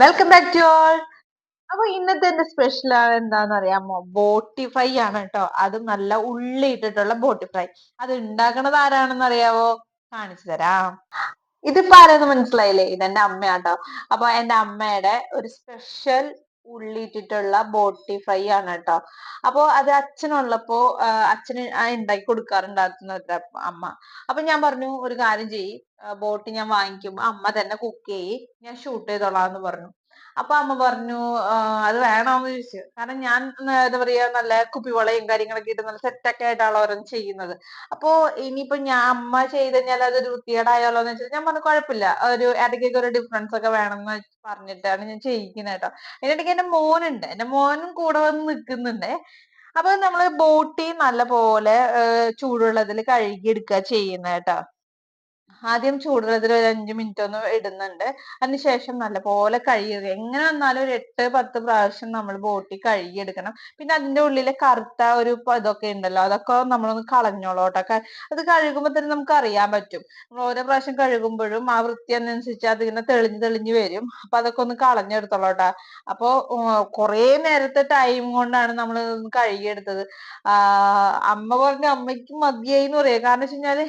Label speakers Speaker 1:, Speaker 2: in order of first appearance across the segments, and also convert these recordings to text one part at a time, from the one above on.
Speaker 1: Welcome back to all. അപ്പൊ ഇന്നത്തെ എന്റെ സ്പെഷ്യൽ ആണ് എന്താന്ന് അറിയാമോ? ബോട്ടി ഫ്രൈ ആണ് കേട്ടോ. അതും നല്ല ഉള്ളി ഇട്ടിട്ടുള്ള ബോട്ടി ഫ്രൈ. അത് ഉണ്ടാക്കണത് ആരാണെന്ന് അറിയാവോ? കാണിച്ചു തരാം. ഇതിപ്പോ ആരെന്ന് മനസ്സിലായില്ലേ? ഇതെന്റെ അമ്മയാട്ടോ. അപ്പൊ എന്റെ അമ്മയുടെ ഒരു സ്പെഷ്യൽ ഉള്ളി ഇട്ടിട്ടുള്ള ബോട്ടി ഫ്രൈ ആണ് കേട്ടോ. അപ്പൊ അത് അച്ഛനുള്ളപ്പോ അച്ഛന് ഉണ്ടാക്കി കൊടുക്കാറുണ്ടായിരുന്നു അമ്മ. അപ്പൊ ഞാൻ പറഞ്ഞു ഒരു കാര്യം ചെയ്യ്, ബോട്ടി ഞാൻ വാങ്ങിക്കുമ്പോ അമ്മ തന്നെ കുക്ക് ചെയ്യ്, ഞാൻ ഷൂട്ട് ചെയ്തോളാം എന്ന് പറഞ്ഞു. അപ്പൊ അമ്മ പറഞ്ഞു അത് വേണോന്ന് ചോദിച്ചു. കാരണം ഞാൻ എന്താ പറയാ നല്ല കുപ്പിവളയും കാര്യങ്ങളൊക്കെ ഇട്ട് നല്ല സെറ്റൊക്കെ ആയിട്ടാണ് ഓരോന്ന് ചെയ്യുന്നത്. അപ്പൊ ഇനിയിപ്പോ ഞാൻ അമ്മ ചെയ്ത് കഴിഞ്ഞാൽ അതൊരു വൃത്തികേടായാലോ എന്ന് വെച്ചാൽ ഞാൻ പറഞ്ഞു കുഴപ്പമില്ല, ഒരു ഇടയ്ക്കൊക്കെ ഒരു ഡിഫറൻസ് ഒക്കെ വേണമെന്ന് പറഞ്ഞിട്ടാണ് ഞാൻ ചെയ്യിക്കുന്നത് കേട്ടോ. അതിനിടയ്ക്ക് എന്റെ മോനുണ്ട്, എന്റെ മോനും കൂടെ വന്ന് നിൽക്കുന്നുണ്ട്. അപ്പൊ നമ്മള് ബോട്ടി നല്ല പോലെ ചൂടുള്ളതിൽ കഴുകി എടുക്കുക ചെയ്യുന്നത് കേട്ടോ. ആദ്യം ചൂടുവെള്ളത്തിൽ ഒരു 5 മിനിറ്റ് ഒന്ന് ഇടുന്നുണ്ട്. അതിനുശേഷം നല്ലപോലെ കഴുകുക. എങ്ങനെ വന്നാലും ഒരു 8-10 പ്രാവശ്യം നമ്മൾ ബോട്ടി കഴുകിയെടുക്കണം. പിന്നെ അതിന്റെ ഉള്ളിലെ കറുത്ത ഒരു ഇതൊക്കെ ഉണ്ടല്ലോ, അതൊക്കെ നമ്മളൊന്ന് കളഞ്ഞോളൂട്ടോ. അത് കഴുകുമ്പോൾ തന്നെ നമുക്ക് അറിയാൻ പറ്റും. നമ്മൾ ഓരോ പ്രാവശ്യം കഴുകുമ്പോഴും ആ വൃത്തി അനുസരിച്ച് അതിങ്ങനെ തെളിഞ്ഞ് തെളിഞ്ഞ് വരും. അപ്പൊ അതൊക്കെ ഒന്ന് കളഞ്ഞെടുത്തോളൂട്ടോ. അപ്പൊ കുറേ നേരത്തെ ടൈം കൊണ്ടാണ് നമ്മൾ കഴുകിയെടുത്തത്. അമ്മ പറഞ്ഞു അമ്മയ്ക്ക് മതിയായി എന്ന് പറയാ. കാരണം വെച്ച് കഴിഞ്ഞാല്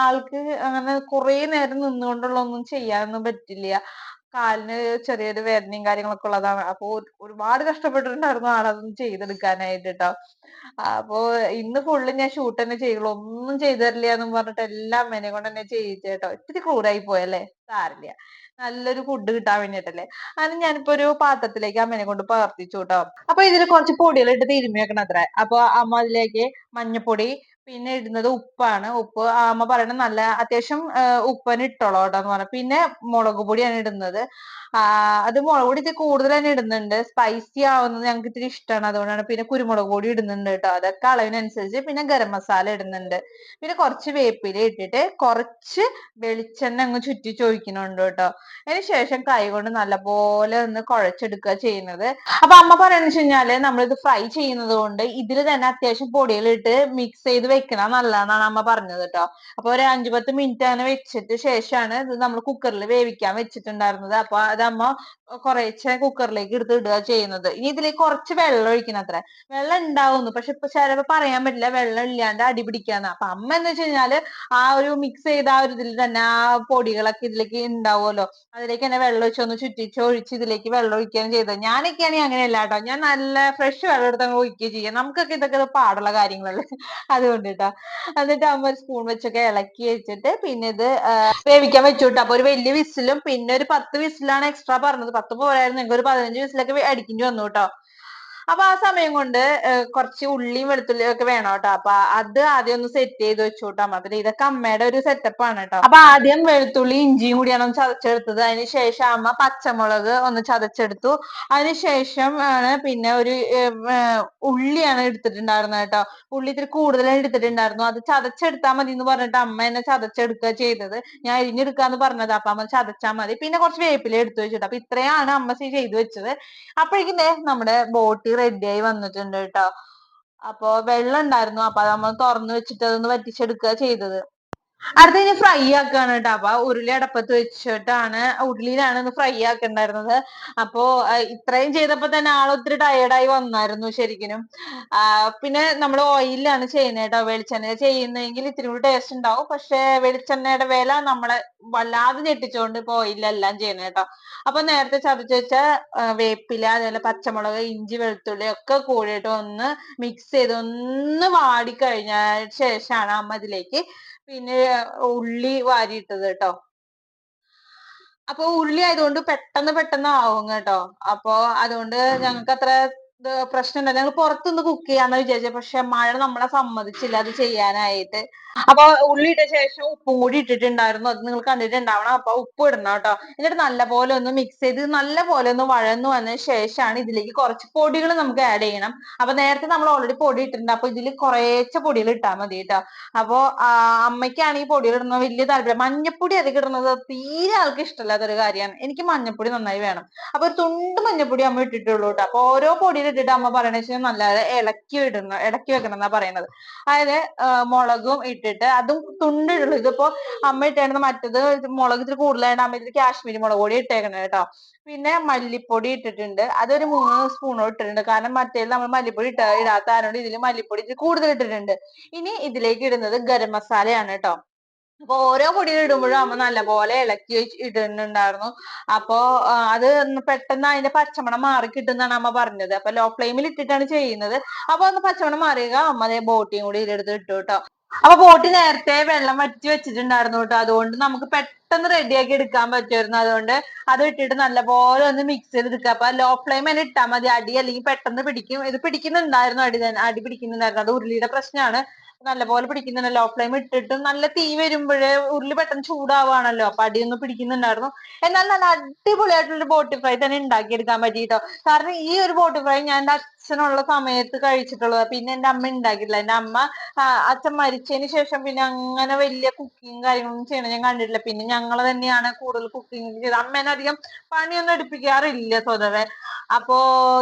Speaker 1: ആൾക്ക് അങ്ങനെ കുറേ നേരം നിന്നുകൊണ്ടുള്ള ഒന്നും ചെയ്യാനൊന്നും പറ്റില്ല. കാലിന് ചെറിയൊരു വേദനയും കാര്യങ്ങളൊക്കെ ഉള്ളതാണ്. അപ്പൊ ഒരുപാട് കഷ്ടപ്പെട്ടിട്ടുണ്ടായിരുന്നു ആളതൊന്നും ചെയ്തെടുക്കാനായിട്ട് ട്ടോ. അപ്പൊ ഇന്ന് ഫുള്ള് ഞാൻ ഷൂട്ട് തന്നെ ചെയ്യുള്ളൂ, ഒന്നും ചെയ്തു തരില്ല എന്നും പറഞ്ഞിട്ട് എല്ലാം അമ്മേനെ കൊണ്ട് തന്നെ ചെയ്യിച്ചേട്ടോ. ഇത്തിരി ക്രൂരായി പോയല്ലേ, സാരില്ല. നല്ലൊരു ഫുഡ് കിട്ടാൻ വേണ്ടിട്ടല്ലേ. അത് ഞാനിപ്പോ ഒരു പാത്രത്തിലേക്ക് അമ്മേനെ കൊണ്ട് പകർത്തിച്ചു കേട്ടോ. അപ്പൊ ഇതിൽ കുറച്ച് പൊടികൾ ഇട്ട് തിരുമ്മി വെക്കണം അത്ര. അപ്പൊ അമ്മ അതിലേക്ക് മഞ്ഞപ്പൊടി, പിന്നെ ഇടുന്നത് ഉപ്പാണ്. ഉപ്പ് അമ്മ പറയണത് നല്ല അത്യാവശ്യം ഉപ്പന്നെ ഇട്ടോളൂ കേട്ടോ എന്ന് പറഞ്ഞു. പിന്നെ മുളക് പൊടിയാണ് ഇടുന്നത്. അത് മുളക് പൊടി ഇത്തിരി കൂടുതൽ തന്നെ ഇടുന്നുണ്ട്. സ്പൈസി ആവുന്നത് ഞങ്ങൾക്ക് ഇത്തിരി ഇഷ്ടമാണ്, അതുകൊണ്ടാണ്. പിന്നെ കുരുമുളക് പൊടി ഇടുന്നുണ്ട് കേട്ടോ, അതൊക്കെ അളവിനനുസരിച്ച്. പിന്നെ ഗരം മസാല ഇടുന്നുണ്ട്. പിന്നെ കുറച്ച് വേപ്പില ഇട്ടിട്ട് കുറച്ച് വെളിച്ചെണ്ണ അങ്ങ് ചുറ്റി ചോദിക്കുന്നുണ്ട് കേട്ടോ. അതിനുശേഷം കൈ കൊണ്ട് നല്ലപോലെ ഒന്ന് കുഴച്ചെടുക്കുക ചെയ്യുന്നത്. അപ്പൊ അമ്മ പറയുന്നത് വെച്ച് കഴിഞ്ഞാല് നമ്മളിത് ഫ്രൈ ചെയ്യുന്നത് കൊണ്ട് ഇതിൽ തന്നെ അത്യാവശ്യം പൊടികളിട്ട് മിക്സ് ചെയ്ത് വെക്കണം നല്ലതാണെന്നാണ് അമ്മ പറഞ്ഞത് കേട്ടോ. അപ്പൊ ഒരു 5-10 മിനിറ്റ് അങ്ങനെ വെച്ചിട്ട് ശേഷമാണ് ഇത് നമ്മൾ കുക്കറിൽ വേവിക്കാൻ വെച്ചിട്ടുണ്ടായിരുന്നത്. അപ്പൊ അത് അമ്മ കുറേശ്ശെ കുക്കറിലേക്ക് എടുത്ത് ഇടുക ചെയ്യുന്നത്. ഇനി ഇതിലേക്ക് കുറച്ച് വെള്ളം ഒഴിക്കണം അത്ര. വെള്ളം ഉണ്ടാവുന്നു, പക്ഷെ ഇപ്പൊ ചിലപ്പോ പറയാൻ പറ്റില്ല, വെള്ളം ഇല്ലാണ്ട് അടി പിടിക്കാന്ന്. അപ്പൊ അമ്മ എന്ന് വെച്ച് കഴിഞ്ഞാല് ആ ഒരു മിക്സ് ചെയ്ത ആ ഒരു ഇതിൽ തന്നെ ആ പൊടികളൊക്കെ ഇതിലേക്ക് ഉണ്ടാവുമല്ലോ, അതിലേക്ക് തന്നെ വെള്ളം ഒഴിച്ചൊന്ന് ചുറ്റിച്ച് ഒഴിച്ച് ഇതിലേക്ക് വെള്ളം ഒഴിക്കുകയാണ് ചെയ്തത്. ഞാനൊക്കെയാണെങ്കിൽ അങ്ങനെയല്ല കേട്ടോ, ഞാൻ നല്ല ഫ്രഷ് വെള്ളം എടുത്ത് അങ്ങ് ഒഴിക്കുകയും ചെയ്യാം. നമുക്കൊക്കെ ഇതൊക്കെ പാടുള്ള കാര്യങ്ങളല്ലേ, അതുകൊണ്ട് കേട്ടോ. എന്നിട്ട് അമ്മ ഒരു സ്പൂൺ വെച്ചൊക്കെ ഇളക്കി വെച്ചിട്ട് പിന്നെ ഇത് വേവിക്കാൻ വെച്ചു കേട്ടോ. അപ്പൊ ഒരു വലിയ വിസിലും പിന്നെ ഒരു 10 വിസിലാണ് എക്സ്ട്രാ പറഞ്ഞത്. 10 പോരായിരുന്നു, എനിക്ക് ഒരു 15 വിസിലൊക്കെ അടിക്കേണ്ടി വന്നു കേട്ടോ. അപ്പൊ ആ സമയം കൊണ്ട് കുറച്ച് ഉള്ളിയും വെളുത്തുള്ളിയും ഒക്കെ വേണം കേട്ടോ. അപ്പൊ അത് ആദ്യം ഒന്ന് സെറ്റ് ചെയ്ത് വെച്ചു കേട്ടോ അമ്മ. പിന്നെ ഇതൊക്കെ അമ്മയുടെ ഒരു സെറ്റപ്പ് ആണ് കേട്ടോ. അപ്പൊ ആദ്യം വെളുത്തുള്ളി ഇഞ്ചിയും കൂടിയാണ് ഒന്ന് ചതച്ചെടുത്തത്. അതിനുശേഷം അമ്മ പച്ചമുളക് ഒന്ന് ചതച്ചെടുത്തു. അതിനുശേഷം ആണ് പിന്നെ ഒരു ഉള്ളിയാണ് എടുത്തിട്ടുണ്ടായിരുന്നത് കേട്ടോ. ഉള്ളി ഇത്തിരി കൂടുതലായി എടുത്തിട്ടുണ്ടായിരുന്നു. അത് ചതച്ചെടുത്താൽ മതി എന്ന് പറഞ്ഞിട്ട് അമ്മ എന്നെ ചതച്ചെടുക്കുക ചെയ്തത്. ഞാൻ അരിഞ്ഞെടുക്കാന്ന് പറഞ്ഞത്. അപ്പൊ അമ്മ ചതച്ചാൽ മതി. പിന്നെ കുറച്ച് വേപ്പില എടുത്തു വെച്ചിട്ട്. അപ്പൊ ഇത്രയാണ് അമ്മ ചെയ്തു വെച്ചത്. അപ്പോഴേക്കും നമ്മുടെ ബോട്ടി റെഡിയായി വന്നിട്ടുണ്ട് കേട്ടോ. അപ്പൊ വെള്ളം ഉണ്ടായിരുന്നു, അപ്പൊ അത് നമ്മൾ തുറന്നു വെച്ചിട്ട് അതൊന്ന് വറ്റിച്ചെടുക്കുക ചെയ്തത്. അടുത്ത ഇനി ഫ്രൈ ആക്കുകയാണ് കേട്ടോ. അപ്പൊ ഉരുളി അടപ്പത്ത് വെച്ചിട്ടാണ്, ഉരുളിയിലാണ് ഒന്ന് ഫ്രൈ ആക്കണ്ടായിരുന്നത്. അപ്പോ ഇത്രയും ചെയ്തപ്പോ തന്നെ ആൾ ഒത്തിരി ടയേർഡായി വന്നായിരുന്നു ശരിക്കും. പിന്നെ നമ്മൾ ഓയിലാണ് ചെയ്യുന്നത് കേട്ടോ. വെളിച്ചെണ്ണ ചെയ്യുന്നതെങ്കിൽ ഇത്തിരി കൂടി ടേസ്റ്റ് ഉണ്ടാവും. പക്ഷെ വെളിച്ചെണ്ണയുടെ വില നമ്മളെ വല്ലാതെ ഞെട്ടിച്ചുകൊണ്ട് ഇപ്പൊ ഓയിലെല്ലാം ചെയ്യുന്നത് കേട്ടോ. അപ്പൊ നേരത്തെ ചതച്ച് വെച്ച വേപ്പില, അതുപോലെ പച്ചമുളക്, ഇഞ്ചി, വെളുത്തുള്ളി ഒക്കെ കൂടിയിട്ട് ഒന്ന് മിക്സ് ചെയ്ത് ഒന്ന് വാടി കഴിഞ്ഞ ശേഷമാണ് അമ്മ ഇതിലേക്ക് പിന്നെ ഉള്ളി വാരിയിട്ടത് കേട്ടോ. അപ്പൊ ഉള്ളി ആയതുകൊണ്ട് പെട്ടെന്ന് പെട്ടെന്ന് ആവും കേട്ടോ. അപ്പൊ അതുകൊണ്ട് ഞങ്ങൾക്ക് അത്ര പ്രശ്നമില്ല. ഞങ്ങൾ പുറത്തുനിന്ന് കുക്ക് ചെയ്യാന്ന് വിചാരിച്ചത്, പക്ഷെ മഴ നമ്മളെ സമ്മതിച്ചില്ല അത് ചെയ്യാനായിട്ട്. അപ്പൊ ഉള്ളി ഇട്ട ശേഷം ഉപ്പും കൂടി ഇട്ടിട്ടുണ്ടായിരുന്നു, അത് നിങ്ങൾ കണ്ടിട്ടുണ്ടാവണം. അപ്പൊ ഉപ്പ് ഇടണം കേട്ടോ. എന്നിട്ട് നല്ലപോലെ ഒന്ന് മിക്സ് ചെയ്ത് നല്ലപോലെ ഒന്ന് വഴന്നു വന്ന ശേഷമാണ് ഇതിലേക്ക് കുറച്ച് പൊടികൾ നമുക്ക് ആഡ് ചെയ്യണം. അപ്പൊ നേരത്തെ നമ്മൾ ഓൾറെഡി പൊടി ഇട്ടിട്ടുണ്ട്, അപ്പൊ ഇതിൽ കുറേശ്ശെ പൊടികൾ ഇട്ടാൽ മതി കേട്ടോ. അപ്പൊ അമ്മയ്ക്കാണെങ്കിൽ പൊടികൾ ഇടുന്നത് വലിയ താല്പര്യം. മഞ്ഞപ്പൊടി അധികം ഇടുന്നത് തീരെ ആൾക്ക് ഇഷ്ടമല്ലാത്ത ഒരു കാര്യമാണ്. എനിക്ക് മഞ്ഞപ്പൊടി നന്നായി വേണം. അപ്പൊ ഒരു തുണ്ട് മഞ്ഞപ്പൊടി അമ്മ ഇട്ടിട്ടുള്ളൂ കേട്ടോ. അപ്പൊ ഓരോ പൊടിയിൽ ഇട്ടിട്ട് അമ്മ പറയണ വെച്ചാൽ നല്ല ഇളക്കി വെക്കണം എന്നാ പറയുന്നത്. അതായത് മുളകും ഇട്ടിട്ട് അതും തുണ്ടിടുള്ളൂ. ഇതിപ്പോ അമ്മ ഇട്ടേണത് മറ്റത് മുളക് ഇത്തിരി കൂടുതലായിട്ട് അമ്മ ഇതിൽ കാശ്മീരി മുളക് പൊടി ഇട്ടേക്കണേ കേട്ടോ. പിന്നെ മല്ലിപ്പൊടി ഇട്ടിട്ടുണ്ട്, അതൊരു 3 സ്പൂണോ ഇട്ടിട്ടുണ്ട്. കാരണം മറ്റേത് നമ്മൾ മല്ലിപ്പൊടി ഇടാത്ത ആയതുകൊണ്ട് ഇതിൽ മല്ലിപ്പൊടി ഇത്തിരി കൂടുതൽ ഇട്ടിട്ടുണ്ട്. ഇനി ഇതിലേക്ക് ഇടുന്നത് ഗരം മസാലയാണ് കേട്ടോ. അപ്പൊ ഓരോ പൊടികൾ ഇടുമ്പോഴും അമ്മ നല്ലപോലെ ഇളക്കി ഇടുന്നുണ്ടായിരുന്നു. അപ്പൊ അത് പെട്ടെന്ന് അതിന്റെ പച്ചമണം മാറി കിട്ടുന്നാണ് അമ്മ പറഞ്ഞത്. അപ്പൊ ലോ ഫ്ലെയിമിൽ ഇട്ടിട്ടാണ് ചെയ്യുന്നത്. അപ്പൊ ഒന്ന് പച്ചമണം മാറിയ അമ്മ അതേ ബോട്ടിയും കൂടി ഇതിലെടുത്ത് ഇട്ടു കേട്ടോ. അപ്പൊ ബോട്ടി നേരത്തെ വെള്ളം വറ്റി വെച്ചിട്ടുണ്ടായിരുന്നു കേട്ടോ. അതുകൊണ്ട് നമുക്ക് പെട്ടെന്ന് റെഡിയാക്കി എടുക്കാൻ പറ്റുമായിരുന്നു. അതുകൊണ്ട് അത് ഇട്ടിട്ട് നല്ലപോലെ ഒന്ന് മിക്സ് ചെയ്തെടുക്കുക. അപ്പൊ ലോ ഫ്ലെയിം തന്നെ ഇട്ടാൽ മതി, അടി അല്ലെങ്കിൽ പെട്ടെന്ന് പിടിക്കും. ഇത് പിടിക്കുന്നുണ്ടായിരുന്നു, അടി പിടിക്കുന്നുണ്ടായിരുന്നു. അത് ഉരുളിയുടെ പ്രശ്നമാണ്. നല്ലപോലെ പിടിക്കുന്നുണ്ട്. ലോ ഫ്ലെയിം ഇട്ടിട്ട് നല്ല തീ വരുമ്പോഴേ ഉരുളി പെട്ടെന്ന് ചൂടാവാണല്ലോ, അപ്പൊ അടിയൊന്നും പിടിക്കുന്നുണ്ടായിരുന്നു. എന്നാൽ നല്ല അടിപൊളിയായിട്ടുള്ള ബോട്ടി ഫ്രൈ തന്നെ ഉണ്ടാക്കിയെടുക്കാൻ പറ്റിട്ടോ. കാരണം ഈ ഒരു ബോട്ടി ഫ്രൈ ഞാൻ എന്റെ അച്ഛനുള്ള സമയത്ത് കഴിച്ചിട്ടുള്ളത്. പിന്നെ എന്റെ അമ്മ ഉണ്ടാക്കിയിട്ടില്ല. എന്റെ അമ്മ അച്ഛൻ മരിച്ചതിന് ശേഷം പിന്നെ അങ്ങനെ വലിയ കുക്കിങ് കാര്യങ്ങളൊന്നും ചെയ്യണം ഞാൻ കണ്ടിട്ടില്ല. പിന്നെ ഞങ്ങൾ തന്നെയാണ് കൂടുതൽ കുക്കിംഗ് ചെയ്ത്. അമ്മേനെ അധികം പണിയൊന്നും എടുപ്പിക്കാറില്ല സ്വതവേ. അപ്പോ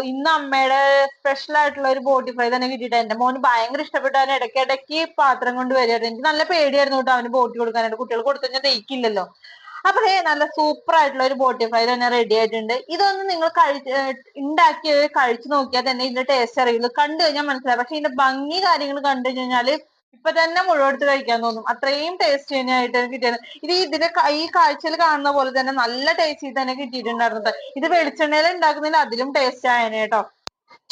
Speaker 1: ഇന്ന് അമ്മയുടെ സ്പെഷ്യൽ ആയിട്ടുള്ള ഒരു ബോട്ടി ഫ്രൈ തന്നെ കിട്ടിയിട്ട് എന്റെ മോന് ഭയങ്കര ഇഷ്ടപ്പെട്ടു. അവൻ ഇടയ്ക്കിടയ്ക്ക് പാത്രം കൊണ്ട് വരികയായിരുന്നു. എനിക്ക് നല്ല പേടിയായിരുന്നു കേട്ടോ അവന് ബോട്ടി കൊടുക്കാനായിട്ട്. കുട്ടികൾ കൊടുത്തു കഴിഞ്ഞാൽ ദഹിക്കില്ലല്ലോ. അപ്പൊ നല്ല സൂപ്പർ ആയിട്ടുള്ള ഒരു ബോട്ടി ഫ്രൈ തന്നെ റെഡി ആയിട്ടുണ്ട്. ഇതൊന്ന് നിങ്ങൾ ഉണ്ടാക്കി കഴിച്ചു നോക്കിയാൽ തന്നെ ഇതിന്റെ ടേസ്റ്റ് അറിയുള്ളൂ. കണ്ടു കഴിഞ്ഞാൽ മനസ്സിലാവും. പക്ഷെ ഇതിന്റെ ഭംഗി കാര്യങ്ങൾ കണ്ടു കഴിഞ്ഞാല് ഇപ്പൊ തന്നെ മുഴുവൻ എടുത്ത് കഴിക്കാൻ തോന്നും. അത്രയും ടേസ്റ്റ് തന്നെയായിട്ട് കിട്ടിയത്. ഈ കാഴ്ചയിൽ കാണുന്ന പോലെ തന്നെ നല്ല ടേസ്റ്റിൽ തന്നെ കിട്ടിയിട്ടുണ്ടായിരുന്നു. ഇത് വെളിച്ചെണ്ണയിൽ ഉണ്ടാക്കുന്നതിൽ അതിലും ടേസ്റ്റ് ആയനെ കേട്ടോ.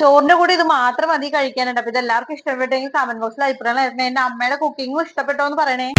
Speaker 1: ചോറിന്റെ കൂടെ ഇത് മാത്രം മതി കഴിക്കാനുണ്ട്. അപ്പൊ ഇത് എല്ലാവർക്കും ഇഷ്ടപ്പെട്ടെങ്കിൽ കമന്റ് ബോക്സിൽ അഭിപ്രായം. എന്റെ അമ്മയുടെ കുക്കിങ്ങും ഇഷ്ടപ്പെട്ടോ എന്ന് പറയണേ.